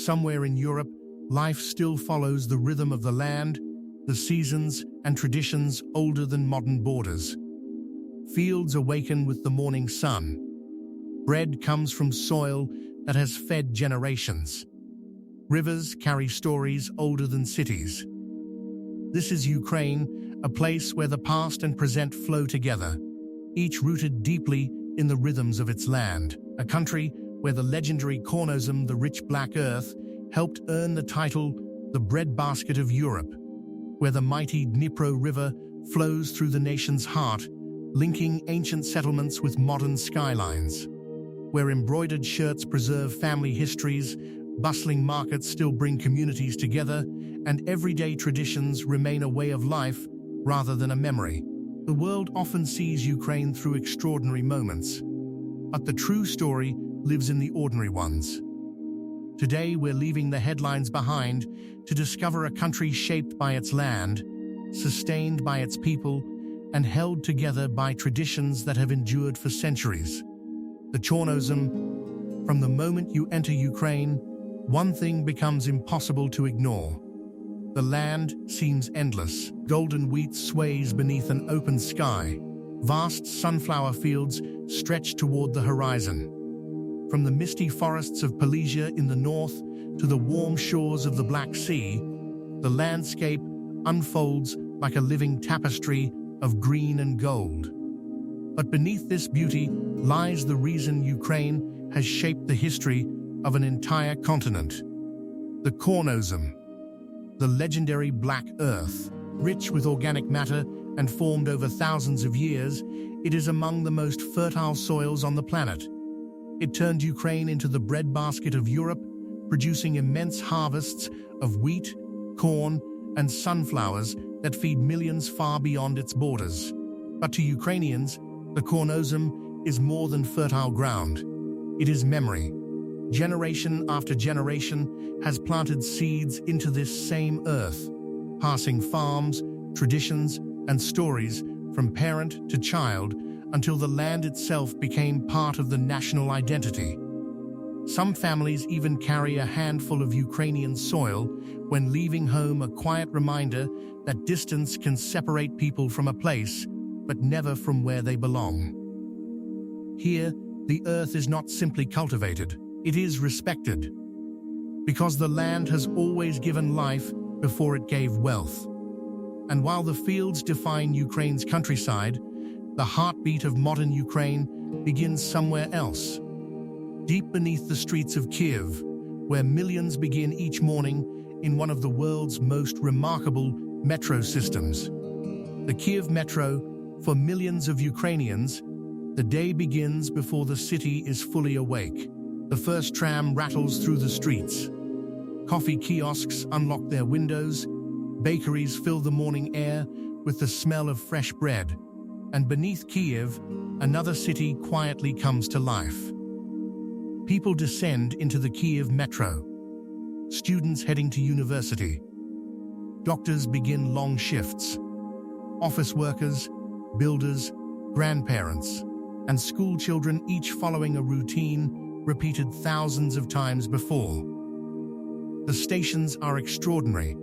somewhere in Europe, life still follows the rhythm of the land, the seasons, and traditions older than modern borders. Fields awaken with the morning sun. Bread comes from soil that has fed generations. Rivers carry stories older than cities. This is Ukraine, a place where the past and present flow together, each rooted deeply in the rhythms of its land. A country where the legendary cornosm, the rich black earth, helped earn the title the breadbasket of Europe, where the mighty Dnipro River flows through the nation's heart, linking ancient settlements with modern skylines, where embroidered shirts preserve family histories, bustling markets still bring communities together, and everyday traditions remain a way of life rather than a memory. The world often sees Ukraine through extraordinary moments, but the true story lives in the ordinary ones. Today, we're leaving the headlines behind to discover a country shaped by its land, sustained by its people, and held together by traditions that have endured for centuries. The Chornosm. From the moment you enter Ukraine, one thing becomes impossible to ignore. The land seems endless. Golden wheat sways beneath an open sky. Vast sunflower fields stretch toward the horizon. From the misty forests of Polesia in the north to the warm shores of the Black Sea, the landscape unfolds like a living tapestry of green and gold. But beneath this beauty lies the reason Ukraine has shaped the history of an entire continent. The Chornosm, the legendary black earth, rich with organic matter and formed over thousands of years, it is among the most fertile soils on the planet. It turned Ukraine into the breadbasket of Europe, producing immense harvests of wheat, corn, and sunflowers that feed millions far beyond its borders. But to Ukrainians, the Chornosm is more than fertile ground. It is memory. Generation after generation has planted seeds into this same earth, passing farms, traditions, and stories from parent to child until the land itself became part of the national identity. Some families even carry a handful of Ukrainian soil when leaving home, a quiet reminder that distance can separate people from a place, but never from where they belong. Here, the earth is not simply cultivated, it is respected, because the land has always given life before it gave wealth. And while the fields define Ukraine's countryside, the heartbeat of modern Ukraine begins somewhere else, deep beneath the streets of Kiev, where millions begin each morning in one of the world's most remarkable metro systems. The Kiev Metro, for millions of Ukrainians, the day begins before the city is fully awake. The first tram rattles through the streets. Coffee kiosks unlock their windows. Bakeries fill the morning air with the smell of fresh bread. And beneath Kiev, another city quietly comes to life. People descend into the Kiev Metro. Students heading to university. Doctors begin long shifts. Office workers, builders, grandparents, and school children, each following a routine repeated thousands of times before. The stations are extraordinary.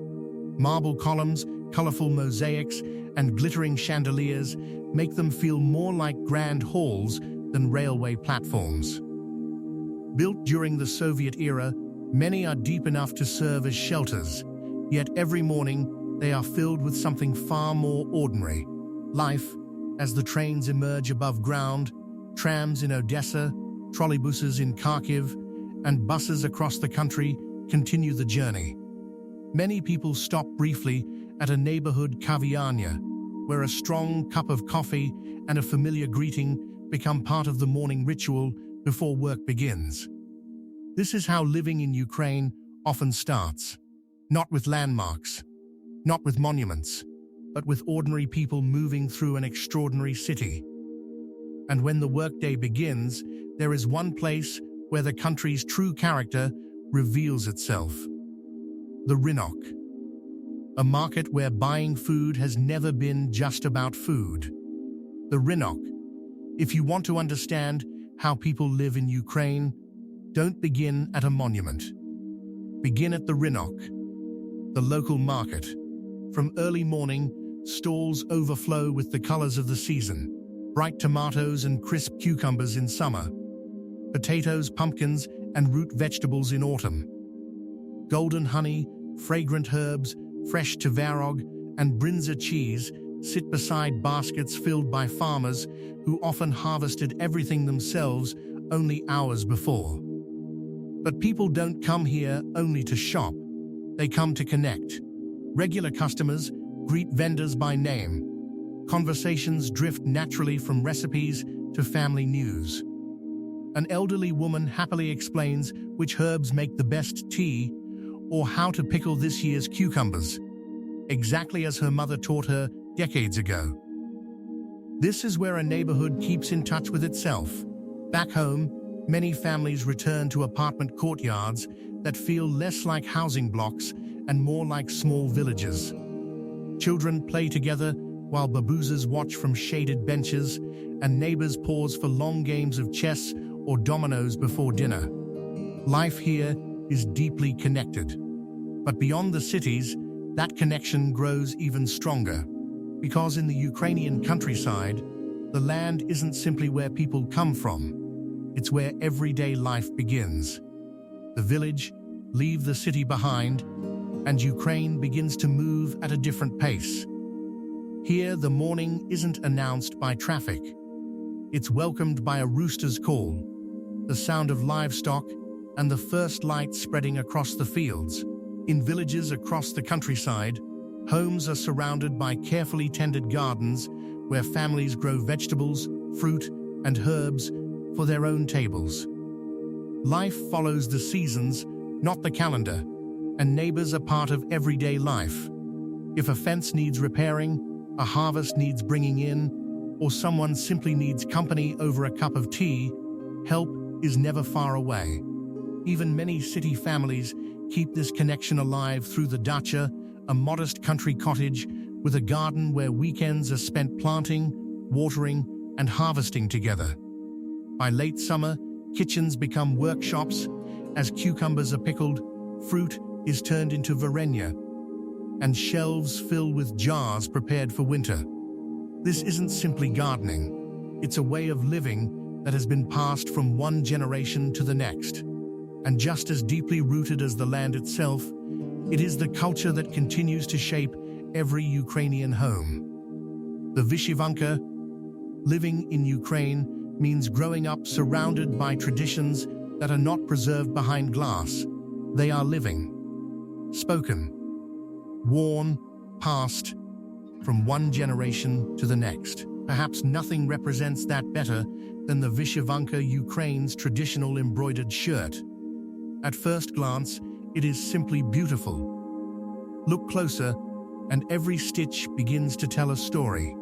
Marble columns, colorful mosaics, and glittering chandeliers make them feel more like grand halls than railway platforms. Built during the Soviet era, many are deep enough to serve as shelters, yet every morning they are filled with something far more ordinary. Life, as the trains emerge above ground, trams in Odessa, trolleybuses in Kharkiv, and buses across the country continue the journey. Many people stop briefly at a neighborhood kaviarnya, where a strong cup of coffee and a familiar greeting become part of the morning ritual before work begins. This is how living in Ukraine often starts, not with landmarks, not with monuments, but with ordinary people moving through an extraordinary city. And when the workday begins, there is one place where the country's true character reveals itself. The Rynok, a market where buying food has never been just about food. The Rynok. If you want to understand how people live in Ukraine, don't begin at a monument. Begin at the Rynok, the local market. From early morning, stalls overflow with the colors of the season. Bright tomatoes and crisp cucumbers in summer. Potatoes, pumpkins, and root vegetables in autumn. Golden honey, fragrant herbs, fresh tvarog, and brinza cheese sit beside baskets filled by farmers who often harvested everything themselves only hours before. But people don't come here only to shop. They come to connect. Regular customers greet vendors by name. Conversations drift naturally from recipes to family news. An elderly woman happily explains which herbs make the best tea or how to pickle this year's cucumbers, exactly as her mother taught her decades ago. This is where a neighborhood keeps in touch with itself. Back home, many families return to apartment courtyards that feel less like housing blocks and more like small villages. Children play together while baboozers watch from shaded benches, and neighbors pause for long games of chess or dominoes before dinner. Life here is deeply connected. But beyond the cities, that connection grows even stronger. Because in the Ukrainian countryside, the land isn't simply where people come from. It's where everyday life begins. The village leaves the city behind, and Ukraine begins to move at a different pace. Here, the morning isn't announced by traffic. It's welcomed by a rooster's call, the sound of livestock, and the first light spreading across the fields. In villages across the countryside, homes are surrounded by carefully tended gardens where families grow vegetables, fruit, and herbs for their own tables. Life follows the seasons, not the calendar, and neighbors are part of everyday life. If a fence needs repairing, a harvest needs bringing in, or someone simply needs company over a cup of tea, help is never far away. Even many city families keep this connection alive through the dacha, a modest country cottage with a garden where weekends are spent planting, watering, and harvesting together. By late summer, kitchens become workshops. As cucumbers are pickled, fruit is turned into varenia, and shelves fill with jars prepared for winter. This isn't simply gardening. It's a way of living that has been passed from one generation to the next. And just as deeply rooted as the land itself, it is the culture that continues to shape every Ukrainian home. The Vyshyvanka, living in Ukraine, means growing up surrounded by traditions that are not preserved behind glass. They are living, spoken, worn, passed from one generation to the next. Perhaps nothing represents that better than the Vyshyvanka, Ukraine's traditional embroidered shirt. At first glance, it is simply beautiful. Look closer, and every stitch begins to tell a story.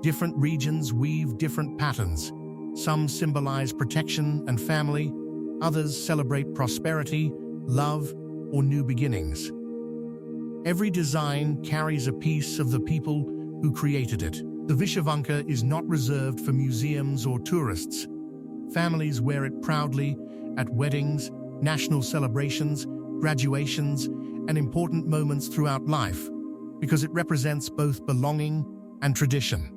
Different regions weave different patterns. Some symbolize protection and family, others celebrate prosperity, love, or new beginnings. Every design carries a piece of the people who created it. The Vyshyvanka is not reserved for museums or tourists. Families wear it proudly at weddings, national celebrations, graduations, and important moments throughout life, because it represents both belonging and tradition.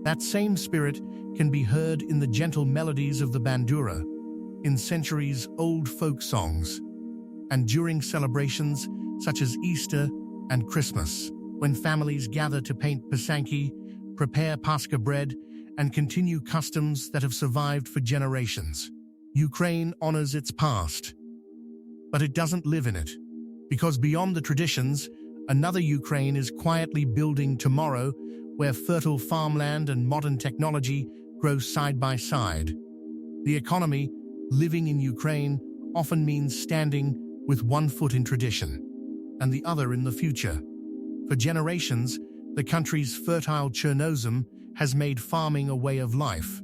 That same spirit can be heard in the gentle melodies of the bandura, in centuries-old folk songs, and during celebrations such as Easter and Christmas, when families gather to paint pisanki, prepare Pascha bread, and continue customs that have survived for generations. Ukraine honors its past, but it doesn't live in it, because beyond the traditions, another Ukraine is quietly building tomorrow, where fertile farmland and modern technology grow side by side. The economy, living in Ukraine, often means standing with one foot in tradition and the other in the future. For generations, the country's fertile Chernozem has made farming a way of life.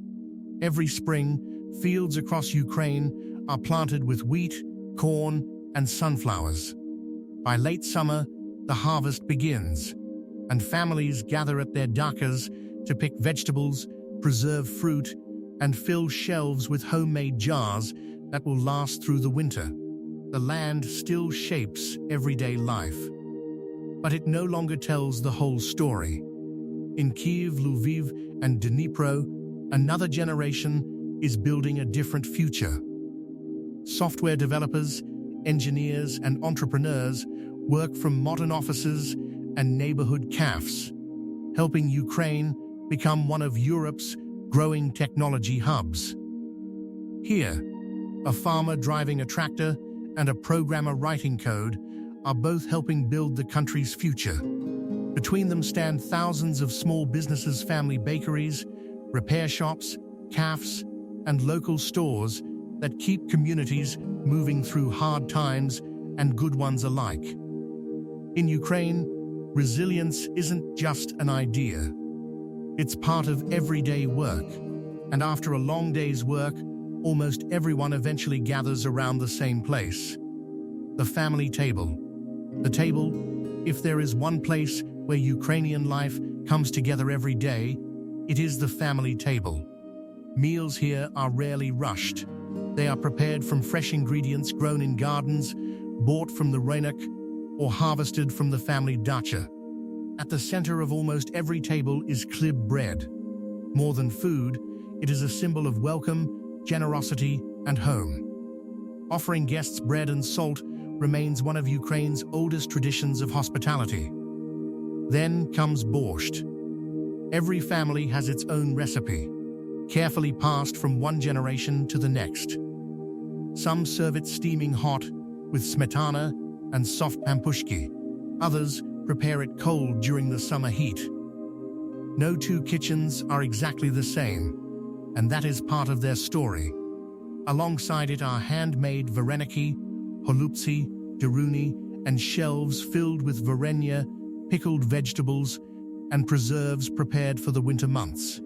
Every spring, fields across Ukraine are planted with wheat, corn, and sunflowers. By late summer, the harvest begins, and families gather at their dachas to pick vegetables, preserve fruit, and fill shelves with homemade jars that will last through the winter. the land still shapes everyday life. But it no longer tells the whole story. In Kyiv, Lviv, and Dnipro, another generation is building a different future. Software developers, engineers, and entrepreneurs work from modern offices and neighborhood cafes, helping Ukraine become one of Europe's growing technology hubs. Here, a farmer driving a tractor and a programmer writing code are both helping build the country's future. Between them stand thousands of small businesses, family bakeries, repair shops, cafes, and local stores that keep communities moving through hard times and good ones alike. In Ukraine, resilience isn't just an idea. It's part of everyday work. And after a long day's work, almost everyone eventually gathers around the same place. The family table. The table, if there is one place where Ukrainian life comes together every day, it is the family table. Meals here are rarely rushed. They are prepared from fresh ingredients grown in gardens, bought from the rynok, or harvested from the family dacha. At the center of almost every table is chleb bread. More than food, it is a symbol of welcome, generosity, and home. Offering guests bread and salt remains one of Ukraine's oldest traditions of hospitality. Then comes borscht. Every family has its own recipe, carefully passed from one generation to the next. Some serve it steaming hot with smetana and soft pampushki. Others prepare it cold during the summer heat. No two kitchens are exactly the same, and that is part of their story. Alongside it are handmade vareniki, holubtsi, deruni, and shelves filled with varenya, pickled vegetables, and preserves prepared for the winter months.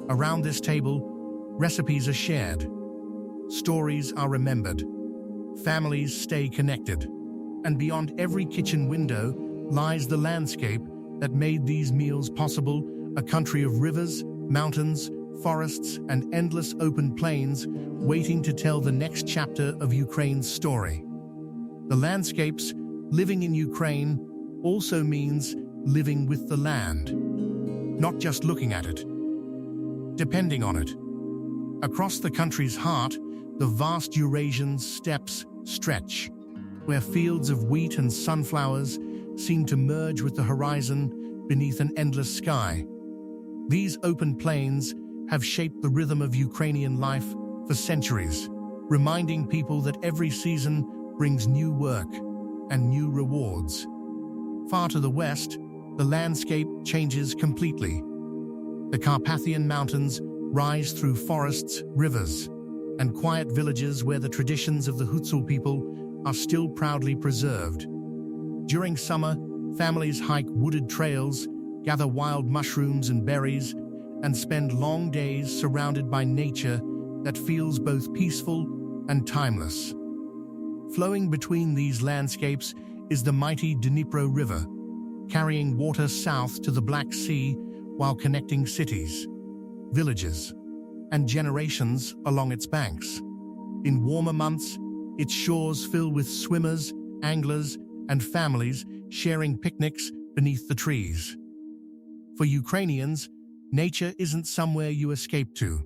Around this table, recipes are shared, stories are remembered, families stay connected, and beyond every kitchen window lies the landscape that made these meals possible, a country of rivers, mountains, forests, and endless open plains waiting to tell the next chapter of Ukraine's story. The landscapes, living in Ukraine, also means living with the land, not just looking at it, depending on it. Across the country's heart, the vast Eurasian steppes stretch, where fields of wheat and sunflowers seem to merge with the horizon beneath an endless sky. These open plains have shaped the rhythm of Ukrainian life for centuries, reminding people that every season brings new work and new rewards. Far to the west, the landscape changes completely. The Carpathian Mountains rise through forests, rivers, and quiet villages where the traditions of the Hutsul people are still proudly preserved. During summer, families hike wooded trails, gather wild mushrooms and berries, and spend long days surrounded by nature that feels both peaceful and timeless. Flowing between these landscapes is the mighty Dnipro River, carrying water south to the Black Sea while connecting cities, villages, and generations along its banks. In warmer months, its shores fill with swimmers, anglers, and families sharing picnics beneath the trees. For Ukrainians, nature isn't somewhere you escape to.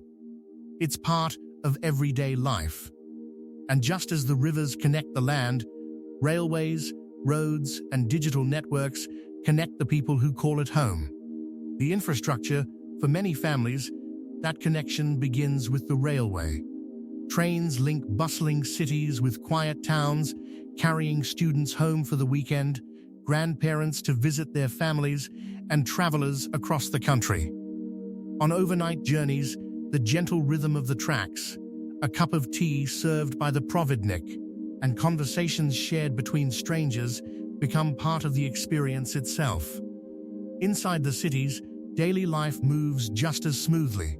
It's part of everyday life. And just as the rivers connect the land, railways, roads, and digital networks connect the people who call it home. The infrastructure, for many families, that connection begins with the railway. Trains link bustling cities with quiet towns, carrying students home for the weekend, grandparents to visit their families, and travelers across the country. On overnight journeys, the gentle rhythm of the tracks, a cup of tea served by the providnik, and conversations shared between strangers become part of the experience itself. Inside the cities, daily life moves just as smoothly.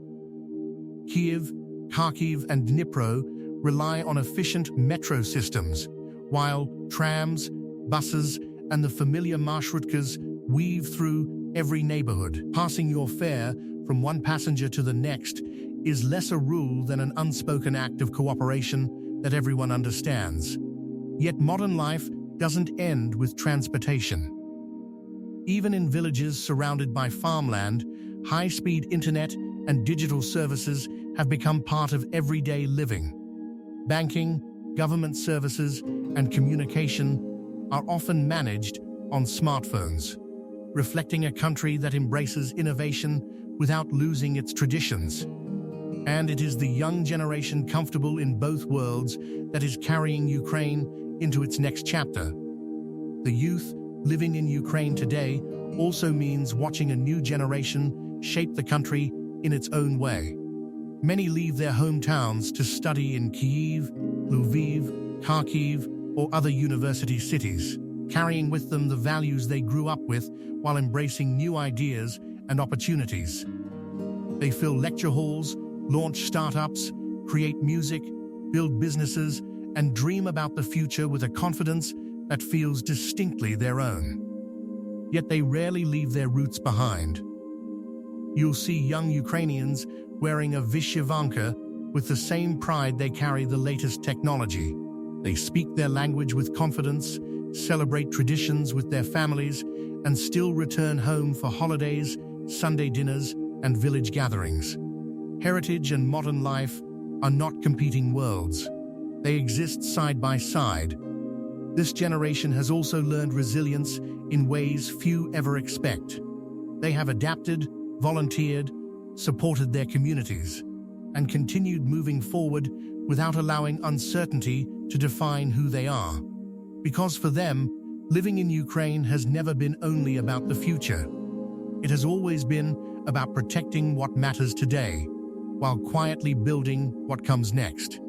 Kyiv, Kharkiv, and Dnipro rely on efficient metro systems, while trams, buses, and the familiar marshrutkas weave through every neighborhood. Passing your fare from one passenger to the next is less a rule than an unspoken act of cooperation that everyone understands. Yet modern life doesn't end with transportation. Even in villages surrounded by farmland, high-speed internet and digital services have become part of everyday living. Banking, government services, and communication are often managed on smartphones, reflecting a country that embraces innovation without losing its traditions. And it is the young generation comfortable in both worlds that is carrying Ukraine into its next chapter. The youth living in Ukraine today also means watching a new generation shape the country in its own way. Many leave their hometowns to study in Kyiv, Lviv, Kharkiv, or other university cities, carrying with them the values they grew up with while embracing new ideas and opportunities. They fill lecture halls, launch startups, create music, build businesses, and dream about the future with a confidence that feels distinctly their own. Yet they rarely leave their roots behind. You'll see young Ukrainians wearing a vyshyvanka with the same pride they carry the latest technology. They speak their language with confidence, celebrate traditions with their families, and still return home for holidays, Sunday dinners, and village gatherings. Heritage and modern life are not competing worlds. They exist side by side. This generation has also learned resilience in ways few ever expect. They have adapted, volunteered, supported their communities, and continued moving forward without allowing uncertainty to define who they are. Because for them, living in Ukraine has never been only about the future. It has always been about protecting what matters today, while quietly building what comes next.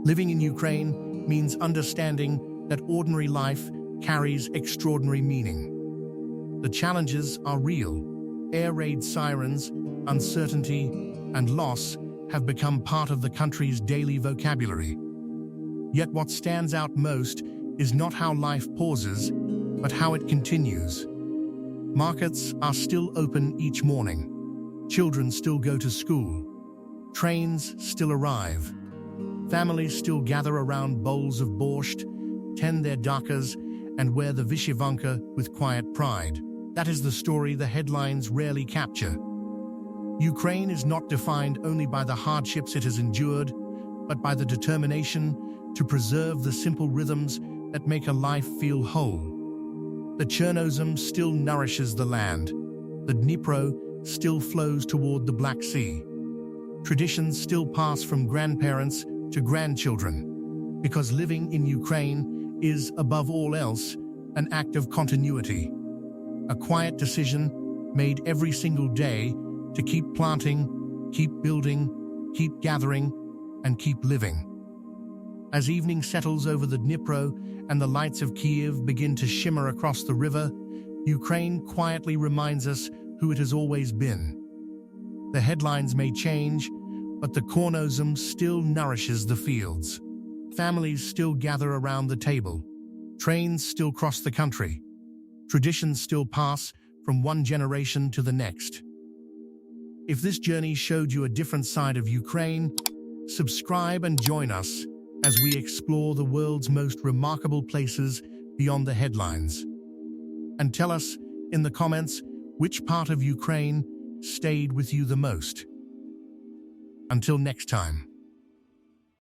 Living in Ukraine means understanding that ordinary life carries extraordinary meaning. The challenges are real. Air raid sirens, uncertainty, and loss have become part of the country's daily vocabulary. Yet what stands out most is not how life pauses, but how it continues. Markets are still open each morning. Children still go to school. Trains still arrive. Families still gather around bowls of borscht, tend their dakas, and wear the vyshyvanka with quiet pride. That is the story the headlines rarely capture. Ukraine is not defined only by the hardships it has endured, but by the determination to preserve the simple rhythms that make a life feel whole. The Chernozem still nourishes the land. The Dnipro still flows toward the Black Sea. Traditions still pass from grandparents to grandchildren, because living in Ukraine is, above all else, an act of continuity. A quiet decision made every single day to keep planting, keep building, keep gathering, and keep living. As evening settles over the Dnipro and the lights of Kyiv begin to shimmer across the river, Ukraine quietly reminds us who it has always been. The headlines may change, but the Chernozem still nourishes the fields. Families still gather around the table. Trains still cross the country. Traditions still pass from one generation to the next. If this journey showed you a different side of Ukraine, subscribe and join us as we explore the world's most remarkable places beyond the headlines. And tell us in the comments which part of Ukraine stayed with you the most. Until next time.